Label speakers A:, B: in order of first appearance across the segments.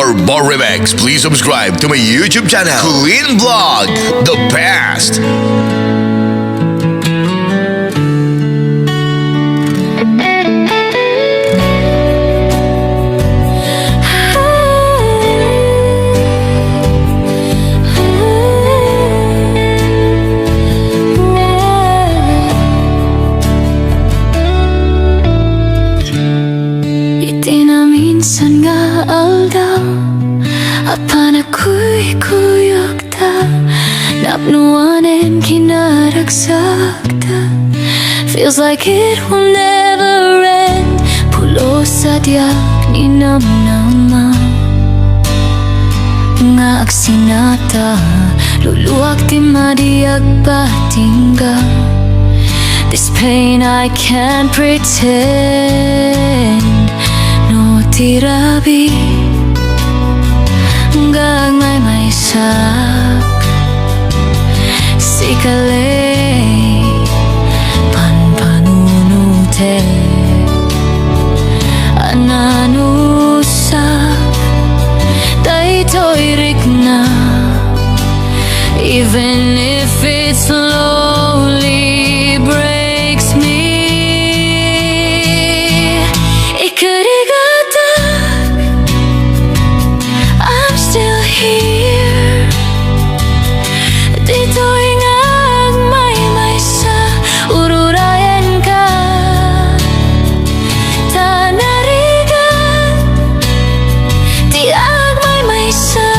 A: for more remix, please subscribe to my YouTube channel, Clean Vlog, The Best.
B: Minsan nga aldaw apan ako'y kuyog-ta napnuwanin kinaragsakta. Feels like it will never end. Pulo sa diyak ni namnama nga agsinata luluwag ti madiyag patingga. This pain I can't pretend. Tirabi hanggang may sak sikalay panpanunute ananusak daytoy rikna. Even if it slowly breaks me, it could here. Dito'y ngagmay-may sa ururayan ka. Tanarigan di agmay-may sa,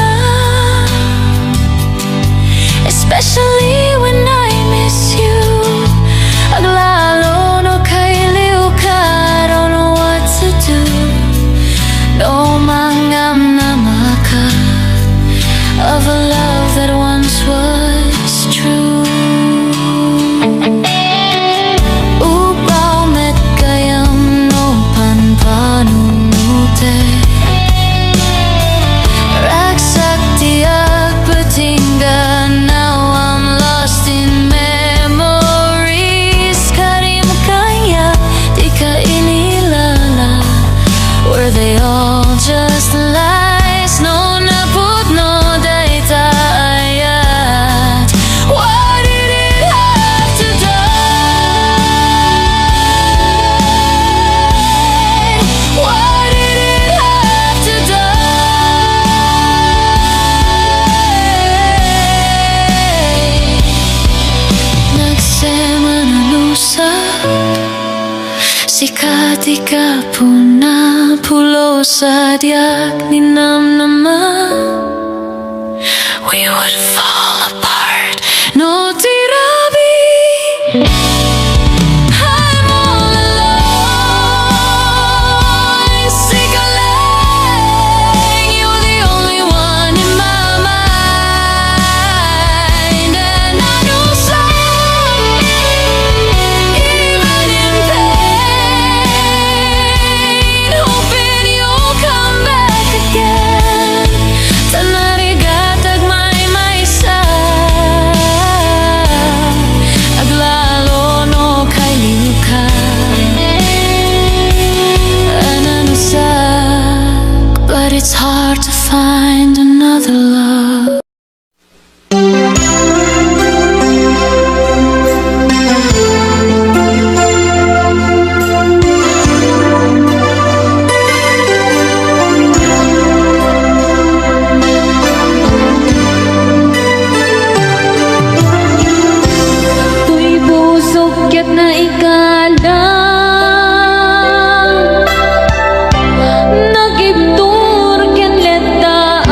B: especially when I miss you. Aglalo no kailiw ka, don't know what to do. No mangam na maka of a love that once was true. Upaw met kayam no panpanunute ragsak tiyak patingga. Now I'm lost in memories. Karim kaya di ka inilala. Were they all just lies? No naput no. Sikat ikapuna pulo sa diyak ni namnama. We would fall apart. No tirabi. I'm all alone. Sikalang, you're the only one in my mind. And I know some, even in pain, hoping you'll come back again. Tanarigat agmay-may sa, aglalo no kailiw ka. Ananusak, but it's hard to find another love. Na ikalang nagibtur ken letaan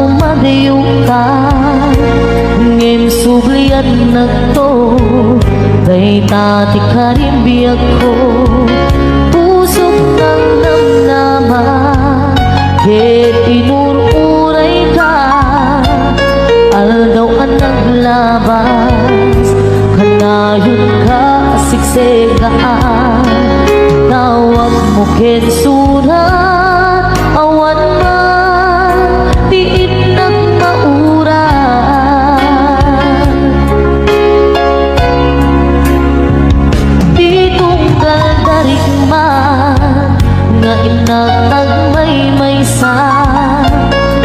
C: umadayo ka ngem sublian nagto day tati karimbiyag ko pusok ng namnaman ket inururay ka aldaw ang naglabas kanayon ka siksegaan tawag mo ket surat awan man tiit nagmauran di tunggal darig man nga inatag may sa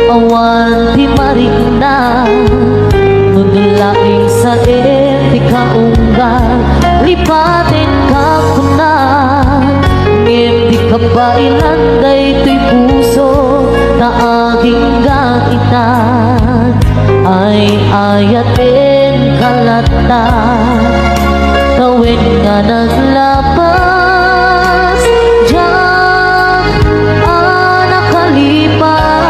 C: awan di marigna nudulaing sa etika unggal lipatin ka kuna ngem di ka bailan daytoy puso na aging gaitan ay ayatin kalatan tawid nga naglapas diyan nakalipas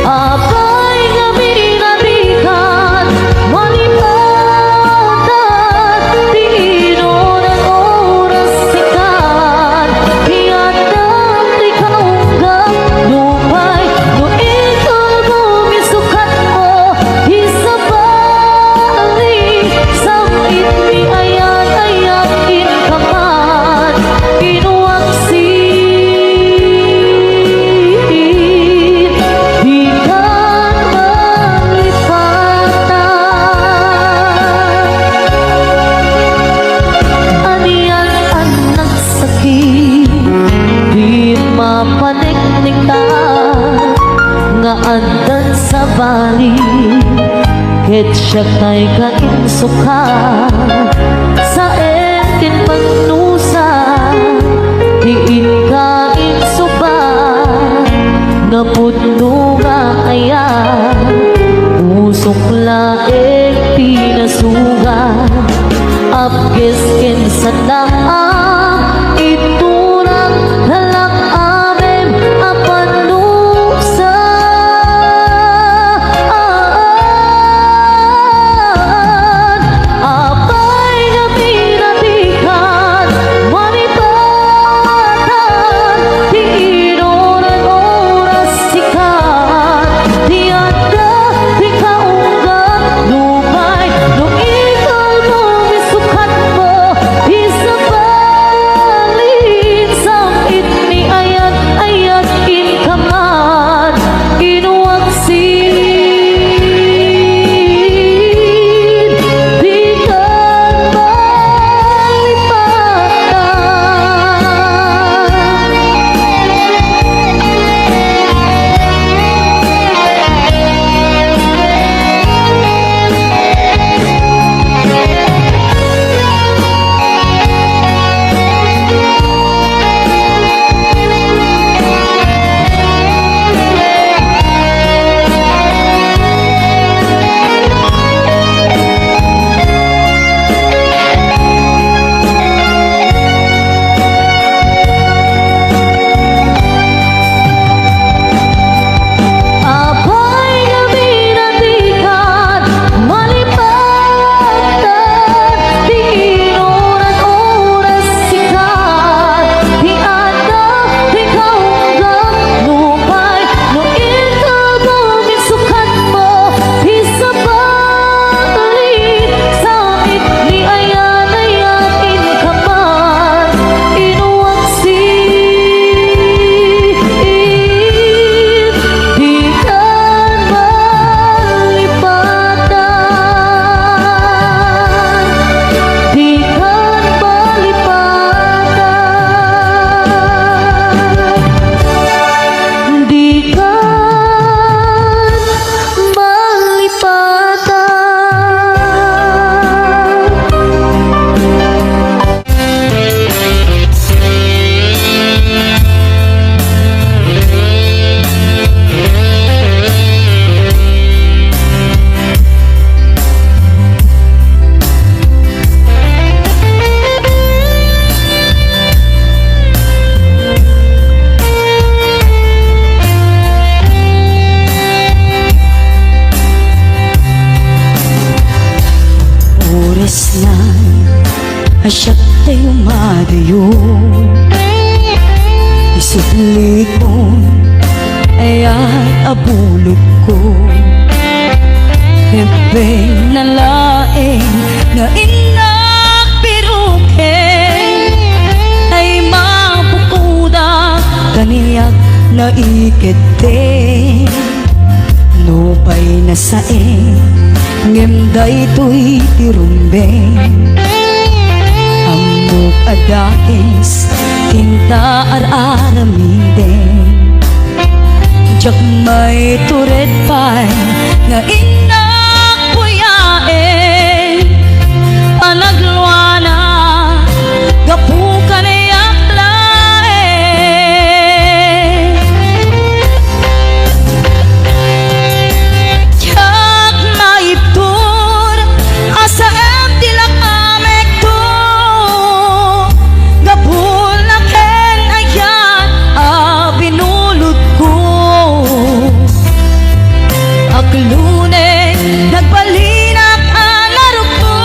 C: apay nga minarikan malipatan tinon ang oras sikan hiyadang di kaunggap lupay no ikol mo misukat mo hisabali samit mi ayan ayakin kaman inuwaksin di ka malipatan aniyan ang nagsakit di mapaniknikan nga andan sa bali ket siya kay kainsuka sa etin pagnusa diin ka insuba napudno nga ayan usok laeng pinasugan apkes ken sa daang iturang halak amem apanusa apay nga pinatikan Sukli ko ay abulot ko. Hempeng na laeng na inakpiruken ay mapukuda kaniyak na ikete. Nupay na saeng ngemday to'y tirumbeng. Amok adakis tinta ar-aramiden. Jak may tured pa'y nga inakpuyaen. Panagluana gapukan ay aklaen. Jak maiptur asa dilak amek to. Gapul na ken ayan binulot ko. Aklune nagbalinak alaro ko.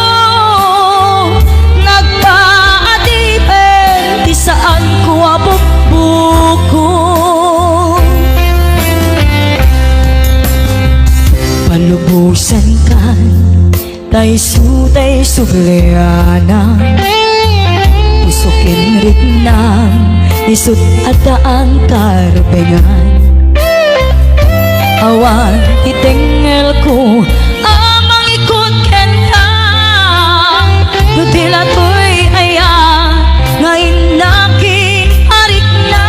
C: Nagpaadipen di saan ko abukbuko. Palubusan kan tay sutay sugleana. Pusukin rit nang isut adaan karbengan. Awan itengel ko amang ikot ken ka. Nudila to'y ayan ngayon nakin arik na.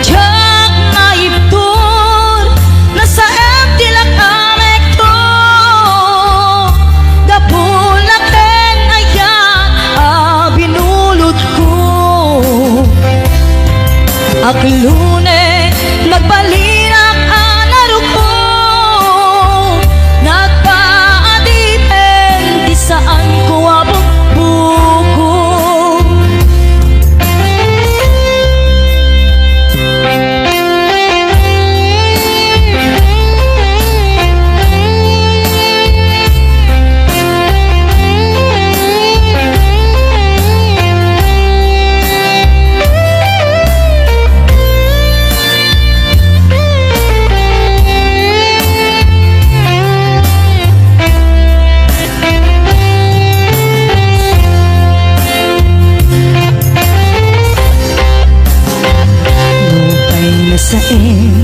C: Jak maiptur nasa dilak amek to. Gapulak ken ayan binulot ko. Aklune nagbalinak alaro ko. Nagpaadipen di saan ko abukbuko. Nupay na saeng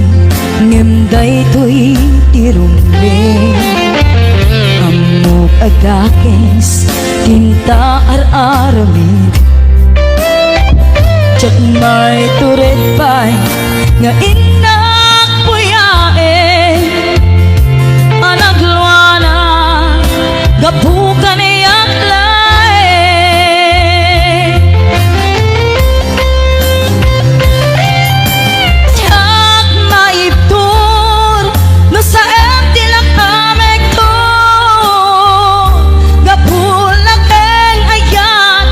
C: ngemday to'y tirumbeng. Amok adakes tinta ar-aramid. Jak may tured pa'y nga inakpuyaen. Panagluana gapukan ay aklaen. Jak maiptur nasa dilak amek to. Gapulak ken ayan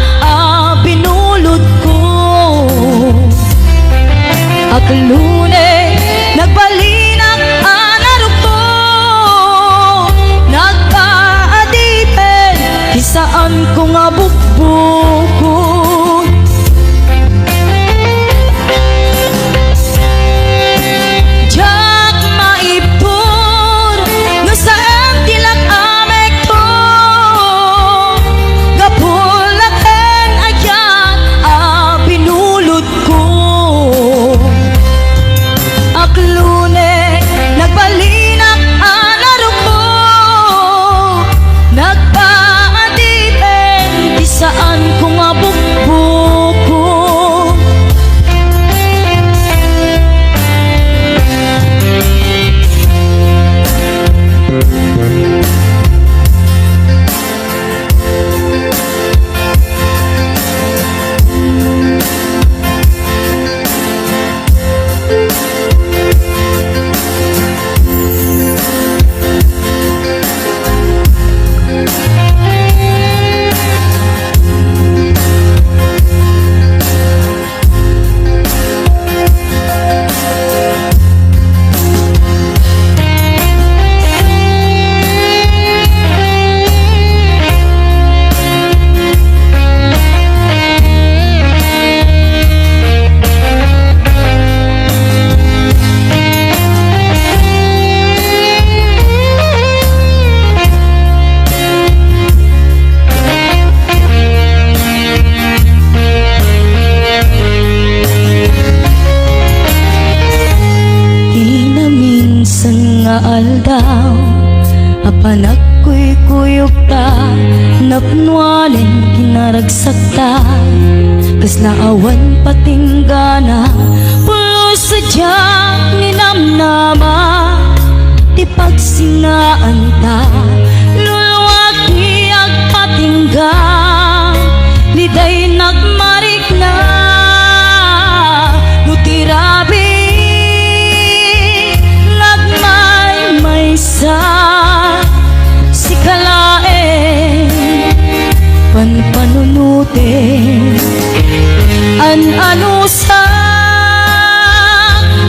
C: binulot ko. Aklune nagbalinak alaro ko. Nagpaadipen di saan ko nga bukbuko. Jak maiptur nasa dilak amek to. Gapulak ken ayan binulot ko. Aklune nagbalinak alaro ko. Nagpaadipen di saan ko nga aldaw apan ako'y kuyog ta napnualan kinaragsak ta kasla awan patinggana pulo sadyang ninamnama di pagsinaan ta luluwag ni agpatingga liday nagmarik na nutirabi nagmay sa sikalae panpanunutin ano sa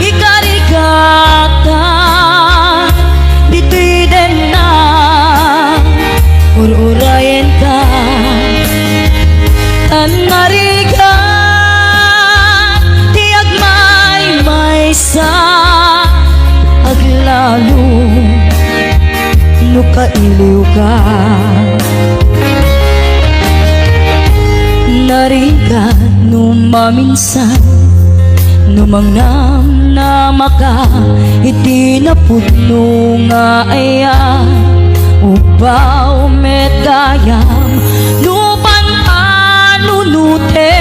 C: ikarigata dito'y din na ururayan ka tanariga tiag may sa aglalo nukailiw ka nariga numaminsan numangnam na maka itinapudno nga aya ubaw medayam lupan anunute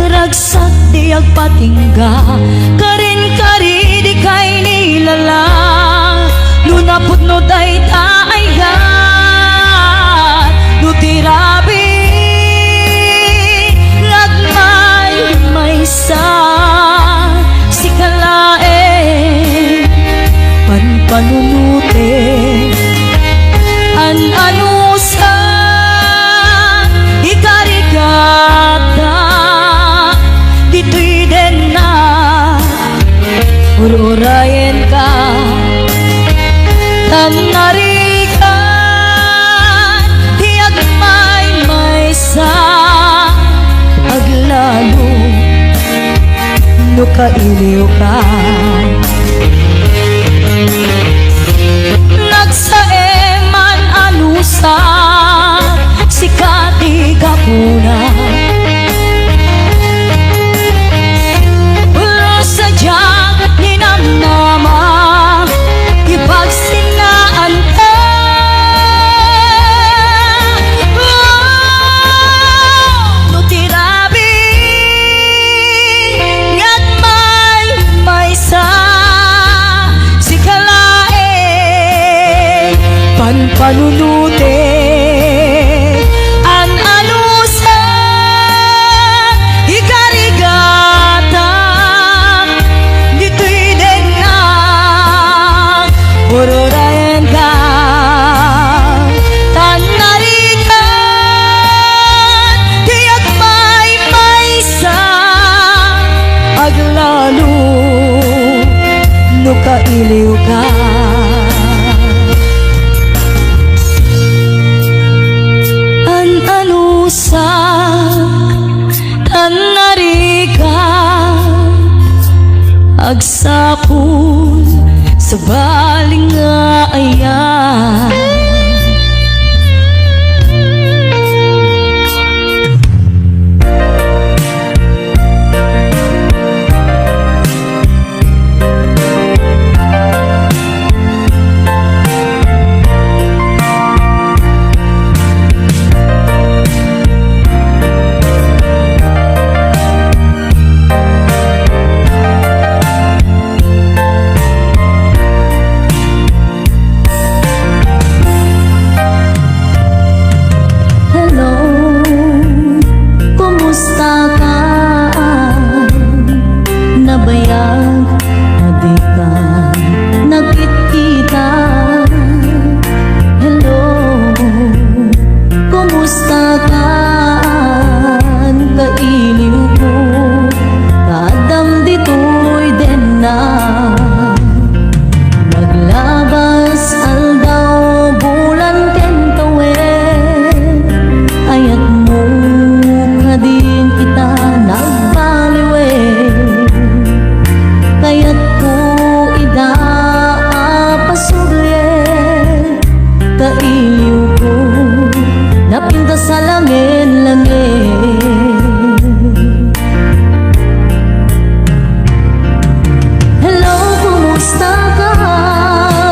C: ragsak di agpatingga karin kari di kay nilala nunapudno day taayat nutirabi may sa sikalae panpanunute ano sa ikarigata dito'y din na ururayan ka tanarigan tiag may sa aglalo nukailiw ka nagsaeman anusa sikati kapuna ulo sadyang ninamnama ipagsinaan ka nutirabi ngat may sa sikalae panpanunute an anusa ikarigata dito'y din na ururayan ka tanarigan tiyak may sa aglalo nukailiw ka an anusak tanarigan agsapul sa baling nga ayan Hello, kumusta ka?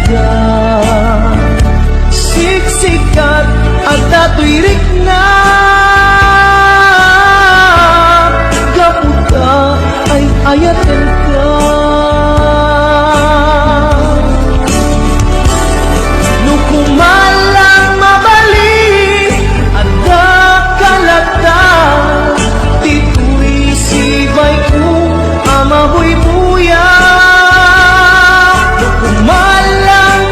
D: ka. Siksikat at atuirik na kaputa ay ayatan ka. Nukumalang mabalik at dakalata tituloy sibay ko amahoy buya. Nukumalang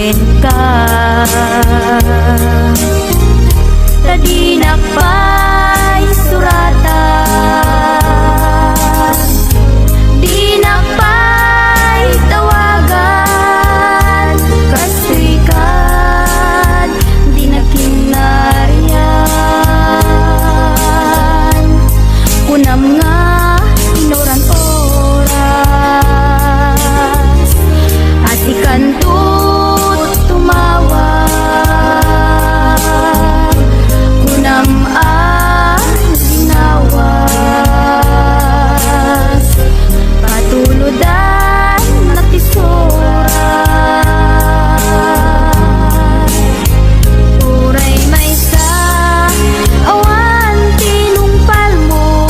C: sakin ka. Tadi nakpay suratan, di nakpay tawagan, kaswikan, di nakinarian. Kunam nga inoran oras, atikan tut tumawag. Kunam ginawas, patuludan natisoran. Uray may sa awan tinumpal mo,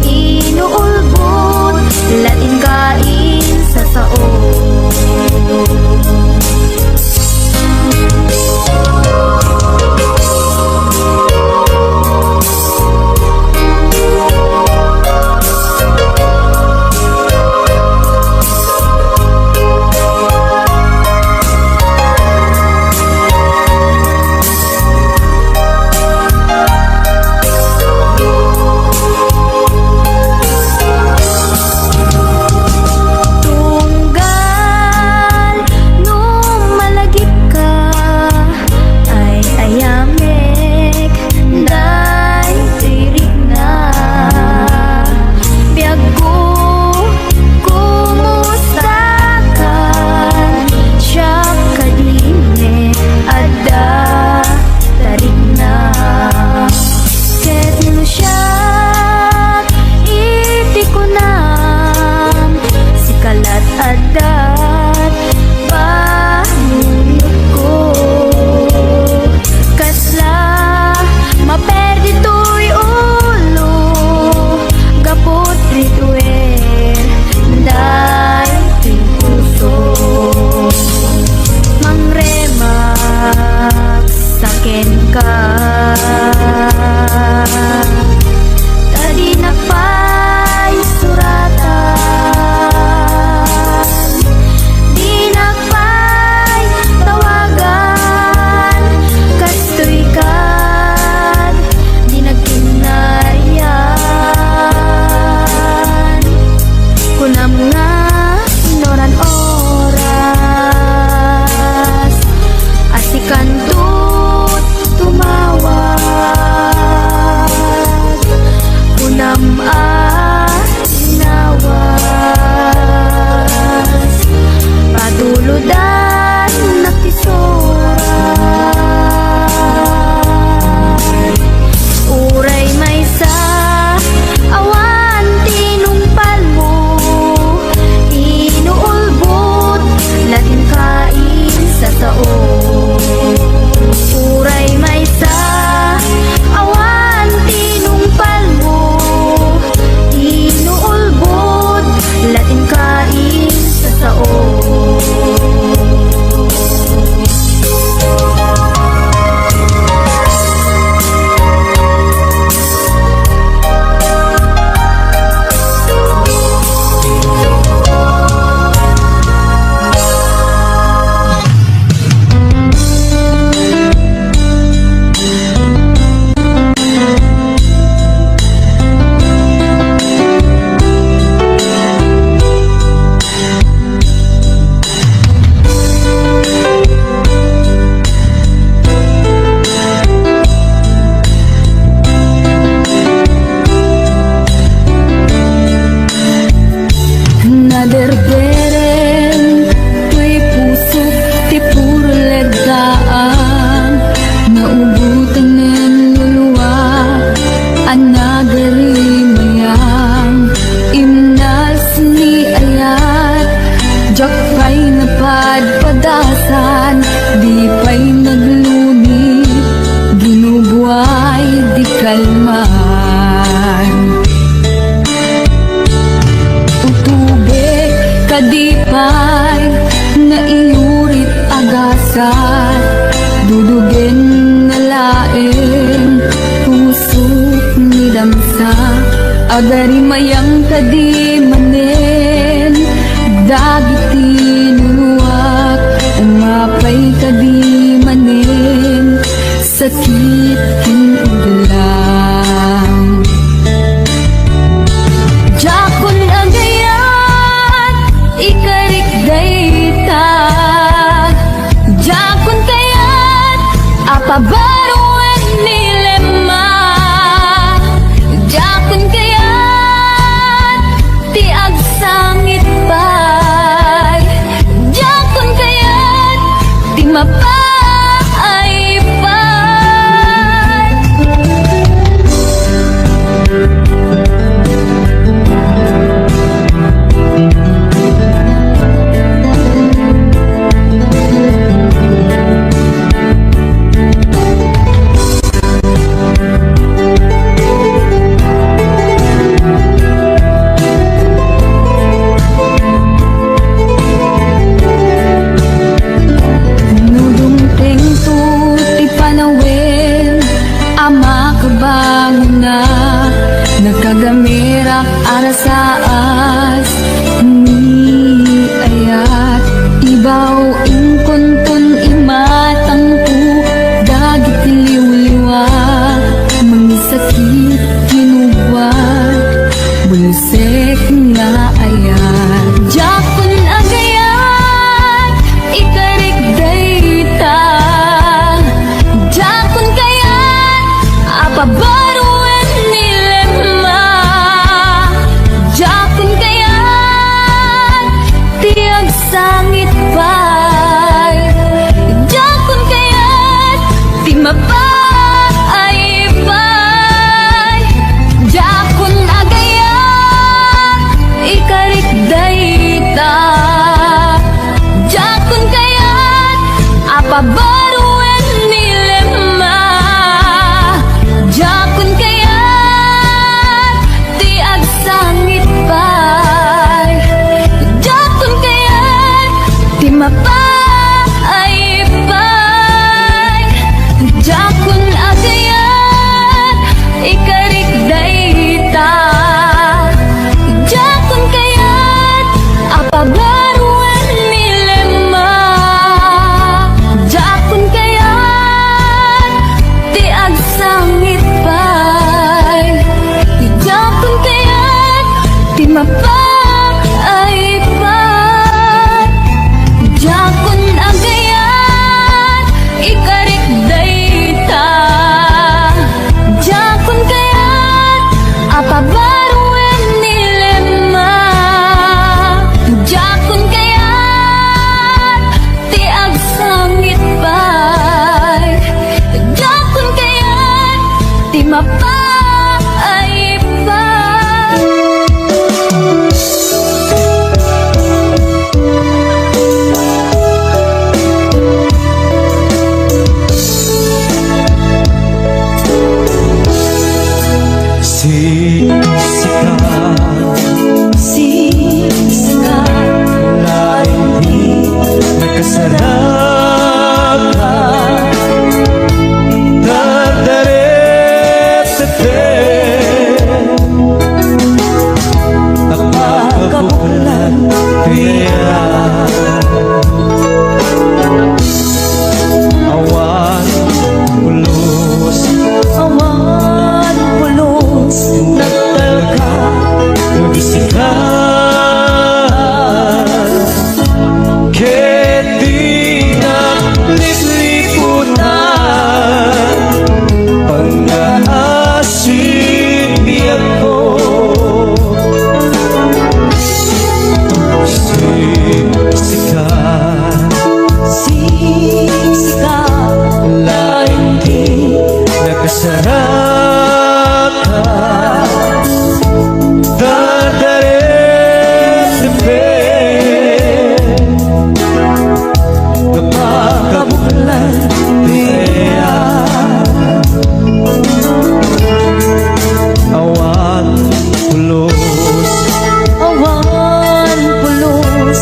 C: inuulbot latin kain sa sao. Tunggal nung malagip ka ay ayamek, day tirik na. Biyag ko kumusta ka, siya kadine adda tarik na. Ket no siya itikunam, sikalat adat panunod ko. Kasla maperdi to'y ulo, gapot rituer day puso. Mangremak saken ka, tadi nakpay suratan, di nakpay tawagan, kastoy kan, di nagkinarian. Kunam nga inoran oras, atikan tut tumawag. Kunam ginawas, patuludan natisoran. Uray may sa awan tinumpal mo, inuulbot latin kain sa sao. Uray may sa awan tinumpal mo, inuulbot latin kain sa sao. Naderberen tuy puso ti puro legdaan, naubutan ng luluwa anagari mayang imnas ni ayat. Jak pa'y napadpadasan, di pa'y nagluni, ginubuhay di kalman. Utubek kadipay na iurit agasan, dudugen na laeng pusok ni damsa. Agari mayang kadi manen, dagiti nuluwak ang sakit kinudlang. Jakon agayat ikarik dayta, jakon kayat apabaruan nilema, jakon kayat ti agsangit pay, jakon kayat ti mapay pay. Nudungteng tu ti panawin, ama kabangon na nagkagamirak arasaas ni ayat ibaw ingkontun imatang tu dagit liwliwa mangisakit kinubat bulsek nga ayat. Jakon agayat ikarik dayta, jakon kayat apabaruan nilema, jakon kayat tiag sangit pay, jakon kayat ti mapay pay. Jakon agayat ikarik dayta, jakon kayat apabaruan nilema, jakon kayat ti agsangit pay, jakon kayat ti mapay pay. Jakon agayat ikarik dayta, jakon kayat apabaruan nilema, jakon kayat ti agsangit pay, jakon kayat ti mapay pay. Jakon agayat ikarik dayta, jakon kayat apabaruan nilema, jakon kayat ti agsangit pay, jakon kayat ti mapay pay. Sisikat
D: Lain di nagkasarapan, dardaret-daret, nakakabulan kaya awan ulos,
C: awan pulos
D: nagtalka nagsikat, keti na lipunan, pag-aasip ako. Sisikat lain di nakasarapan, dardaret-daret, napakabulan kaya awan pulos,
C: awan pulos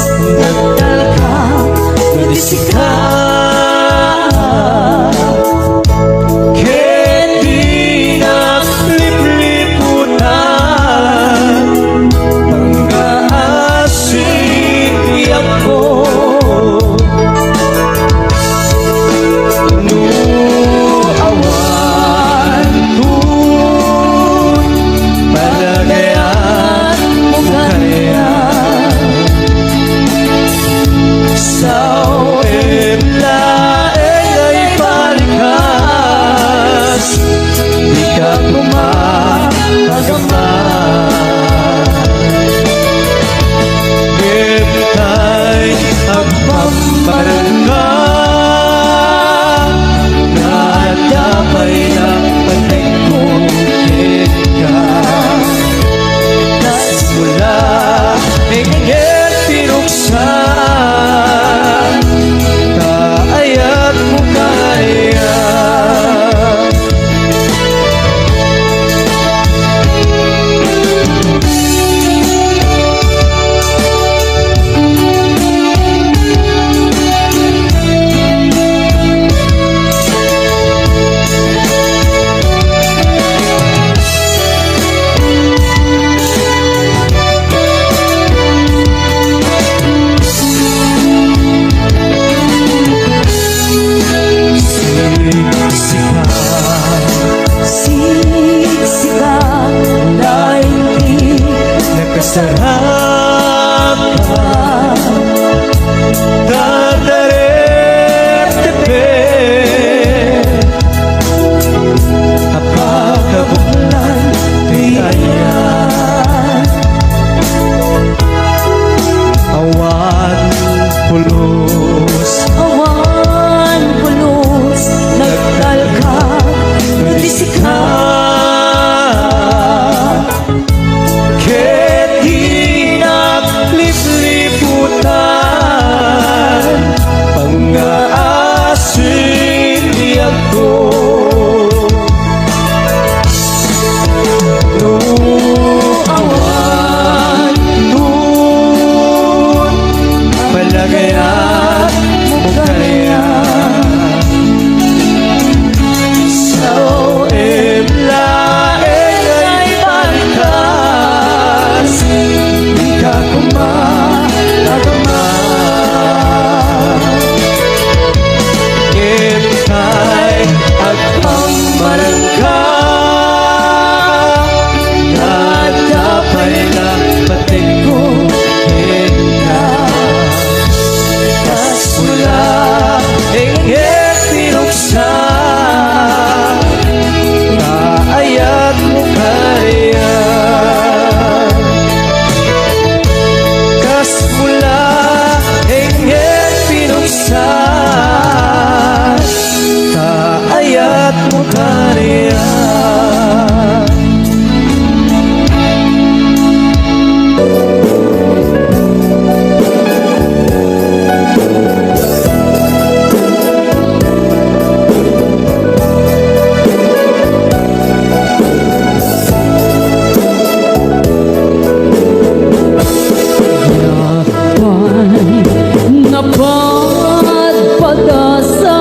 C: napadpadasa.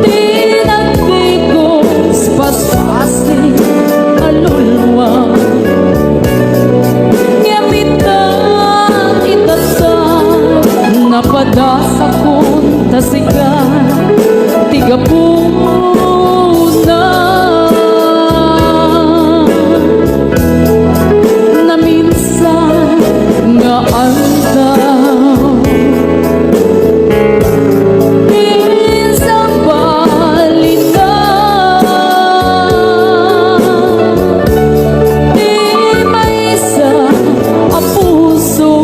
C: Tinagpigos paspasin kaluluwa. Ngamitan itasa napadasa kung tasigan tiga puna na minsan nga aldaw minsan balikan di may isa ang puso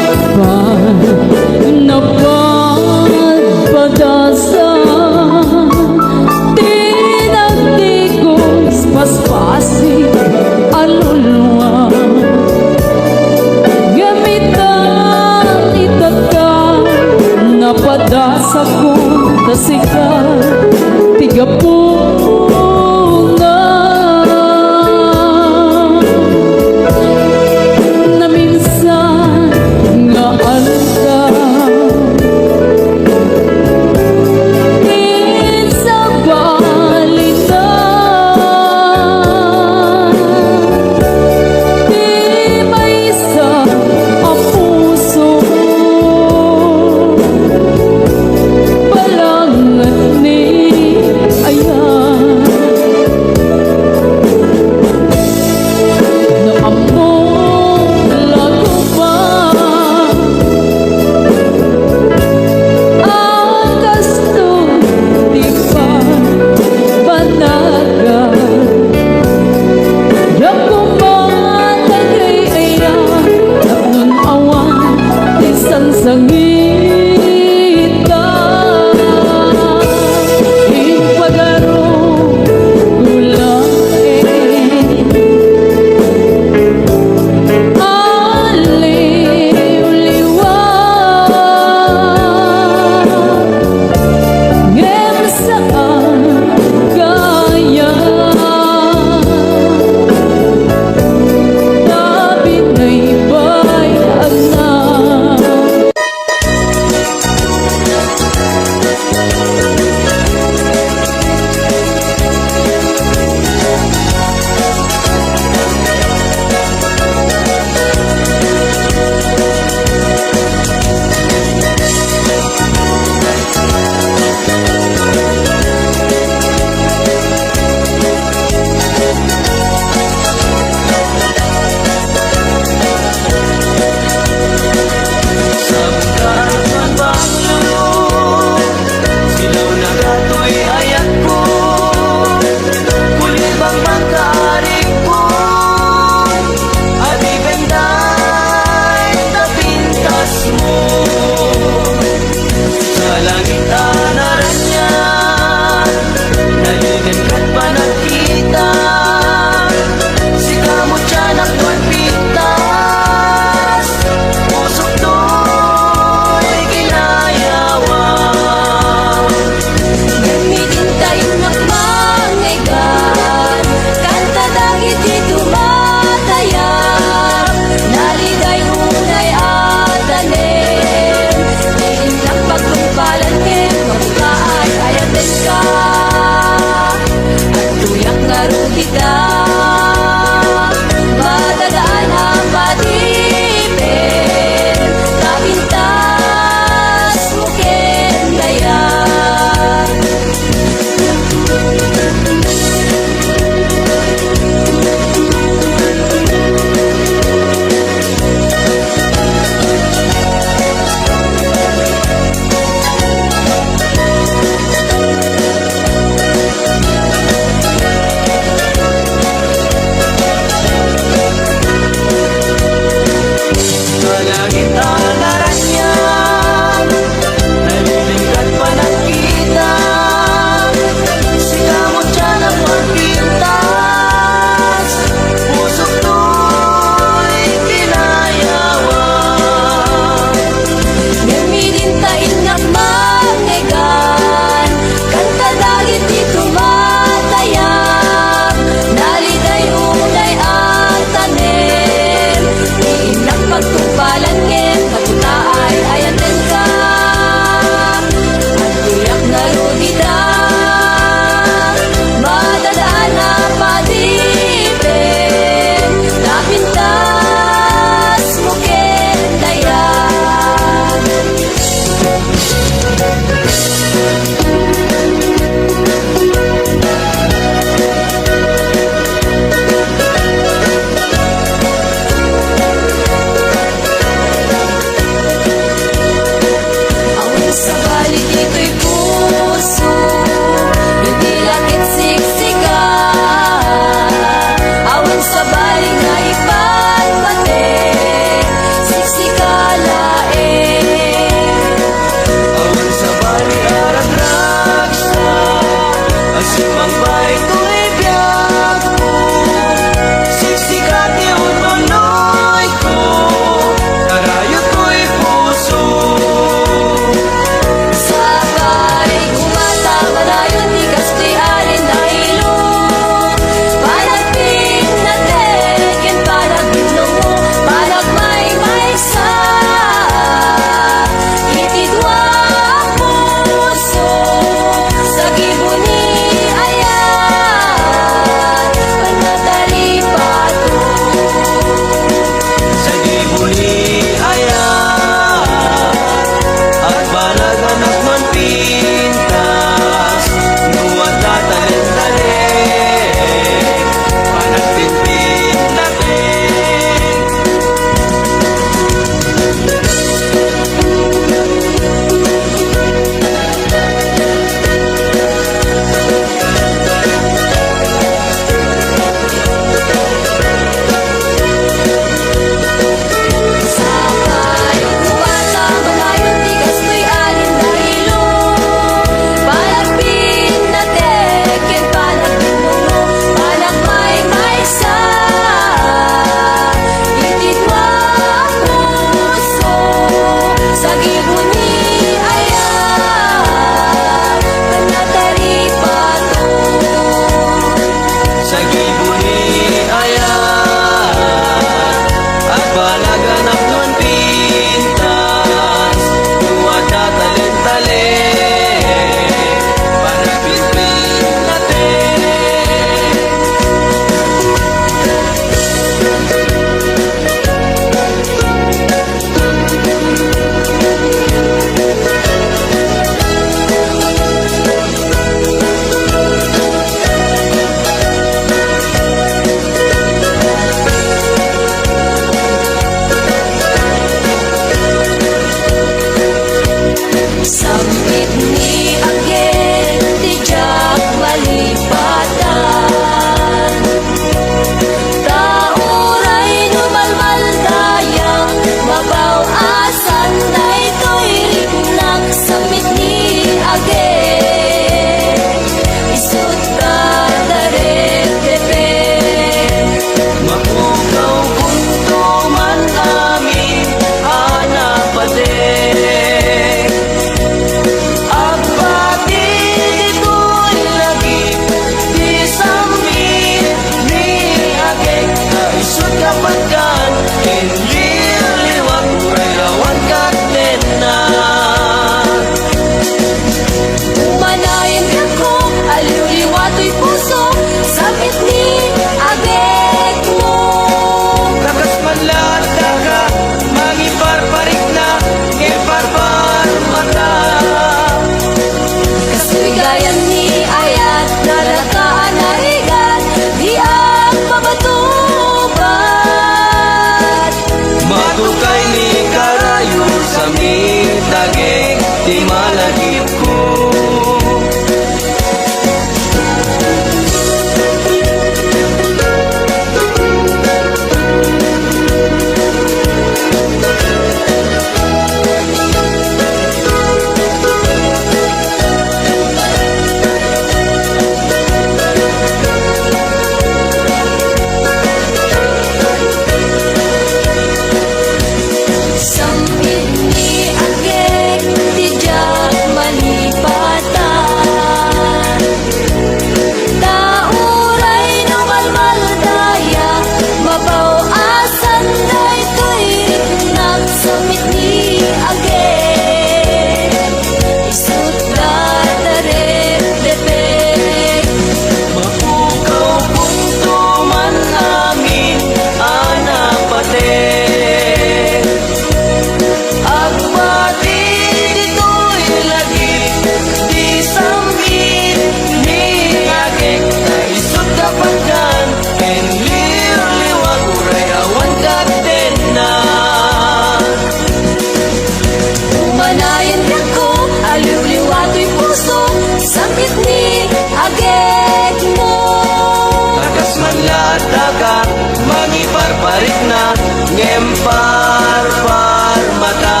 D: ngempar par mata.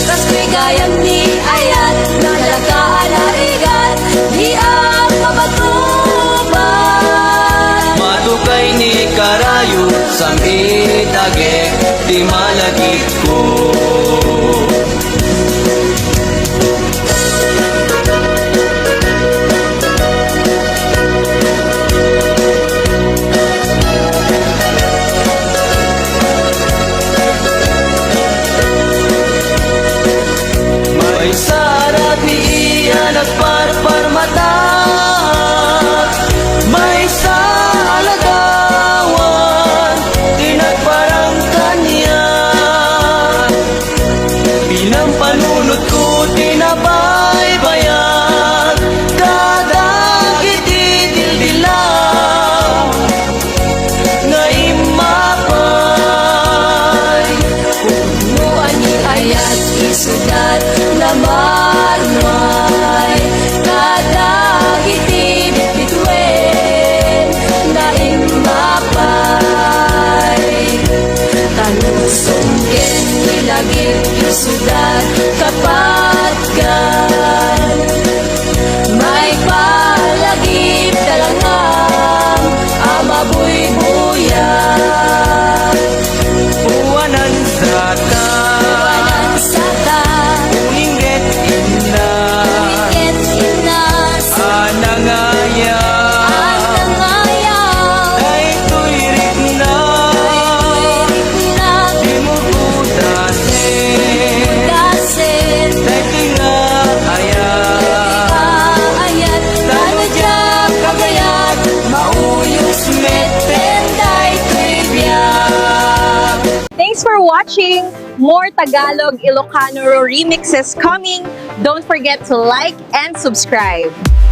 C: Tas bigayang ni ayat nalagaan harigan di ang mabatuban.
D: Matukay ni karayo samit age di malagit ko. May sarap iyan at parpar mata. May sa alagawan tinagparang kanya. Bilang panunod ko tinabaybayan, kadagit idildilaw na imapay.
C: Punuan ni ayat isudat na marmay kadagiti bitbitwen na imapay. Tanusungken nilagip isudat kapatgan may palagip talangang amabuybuyan.
D: Buwanan sa ta,
C: Walang sata,
D: ingit ina,
C: ingit inas,
D: anangaya,
C: anangayaw,
D: daytoy rik na,
C: na
D: di mo budasin,
C: dasin,
D: daytoy nga aya,
C: ayat, tanadyak, kagayat, mauyos met, penday, trivyak.
E: Thanks for watching! More Tagalog Ilocano remixes coming. Don't forget to like and subscribe.